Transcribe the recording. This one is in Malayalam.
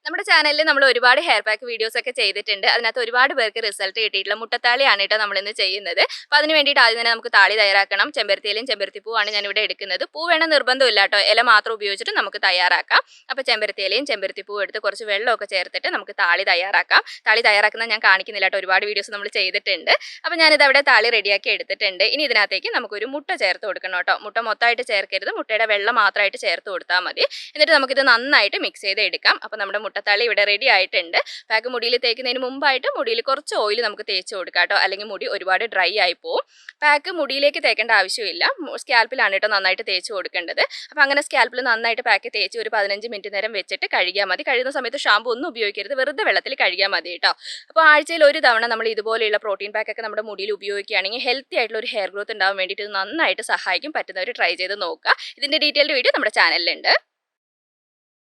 നമ്മുടെ ചാനലിൽ നമ്മൾ ഒരുപാട് ഹെയർ പാക്ക് വീഡിയോസ് ഒക്കെ ചെയ്തിട്ടുണ്ട്. അതിനകത്ത് ഒരുപാട് പേർക്ക് റിസൾട്ട് കിട്ടിയിട്ടുള്ള മുട്ടത്താളിയാണ് കേട്ടോ നമ്മളിന്ന് ചെയ്യുന്നത്. അപ്പോൾ അതിന് വേണ്ടിയിട്ട് ആദ്യം തന്നെ നമുക്ക് താളി തയ്യാറാക്കണം. ചെമ്പരത്തിയിലയും ചെമ്പരത്തിപ്പൂവാണ് ഞാനിവിടെ എടുക്കുന്നത്. പൂ വേണം നിർബന്ധമില്ല കേട്ടോ, ഇല മാത്രം ഉപയോഗിച്ചിട്ട് നമുക്ക് തയ്യാറാക്കാം. അപ്പോൾ ചെമ്പരത്തിയിലയും ചെമ്പരത്തിപ്പൂവും എടുത്ത് കുറച്ച് വെള്ളമൊക്കെ ചേർത്തിട്ട് നമുക്ക് താളി തയ്യാറാക്കാം. താളി തയ്യാറാക്കുന്നത് ഞാൻ കാണിക്കുന്നില്ല കേട്ടോ, ഒരുപാട് വീഡിയോസ് നമ്മൾ ചെയ്തിട്ടുണ്ട്. അപ്പോൾ ഞാനിത് അവിടെ താളി റെഡിയാക്കി എടുത്തിട്ടുണ്ട്. ഇനി ഇതിനകത്തേക്ക് നമുക്കൊരു മുട്ട ചേർത്ത് കൊടുക്കണം കേട്ടോ. മുട്ട മൊത്തമായിട്ട് ചേർക്കരുത്, മുട്ടയുടെ വെള്ളം മാത്രമായിട്ട് ചേർത്ത് കൊടുത്താൽ മതി. എന്നിട്ട് നമുക്കിത് നന്നായിട്ട് മിക്സ് ചെയ്ത് എടുക്കാം. അപ്പോൾ നമ്മുടെ മുട്ടത്താളി ഇവിടെ റെഡി ആയിട്ടുണ്ട്. പാക്ക് മുടിയിൽ തേക്കുന്നതിന് മുമ്പായിട്ട് മുടിയിൽ കുറച്ച് ഓയിൽ നമുക്ക് തേച്ച് കൊടുക്കാം കേട്ടോ, അല്ലെങ്കിൽ മുടി ഒരുപാട് ഡ്രൈ ആയി പോകും. പാക്ക് മുടിയിലേക്ക് തേക്കേണ്ട ആവശ്യമില്ല, സ്കാൽപ്പിലാണ് കേട്ടോ നന്നായിട്ട് തേച്ച് കൊടുക്കേണ്ടത്. അപ്പോൾ അങ്ങനെ സ്കാൽപ്പിൽ നന്നായിട്ട് പാക്ക് തേച്ച് ഒരു 15 മിനിറ്റ് നേരം വെച്ചിട്ട് കഴുകിയാൽ മതി. കഴുകുന്ന സമയത്ത് ഷാമ്പു ഒന്നും ഉപയോഗിക്കരുത്, വെറുതെ വെള്ളത്തിൽ കഴുകിയാൽ മതി കേട്ടോ. അപ്പോൾ ആഴ്ചയിൽ ഒരു തവണ നമ്മൾ ഇതുപോലെയുള്ള പ്രോട്ടീൻ പാക്കൊക്കെ നമ്മുടെ മുടിയിൽ ഉപയോഗിക്കുകയാണെങ്കിൽ ഹെൽത്തി ആയിട്ടുള്ള ഒരു ഹെയർ ഗ്രോത്ത് ഉണ്ടാവാൻ വേണ്ടിയിട്ട് ഇത് നന്നായിട്ട് സഹായിക്കും. പറ്റുന്നവർ ട്രൈ ചെയ്ത് നോക്കുക. ഇതിൻ്റെ ഡീറ്റെയിൽഡ് വീഡിയോ നമ്മുടെ ചാനലിലുണ്ട്.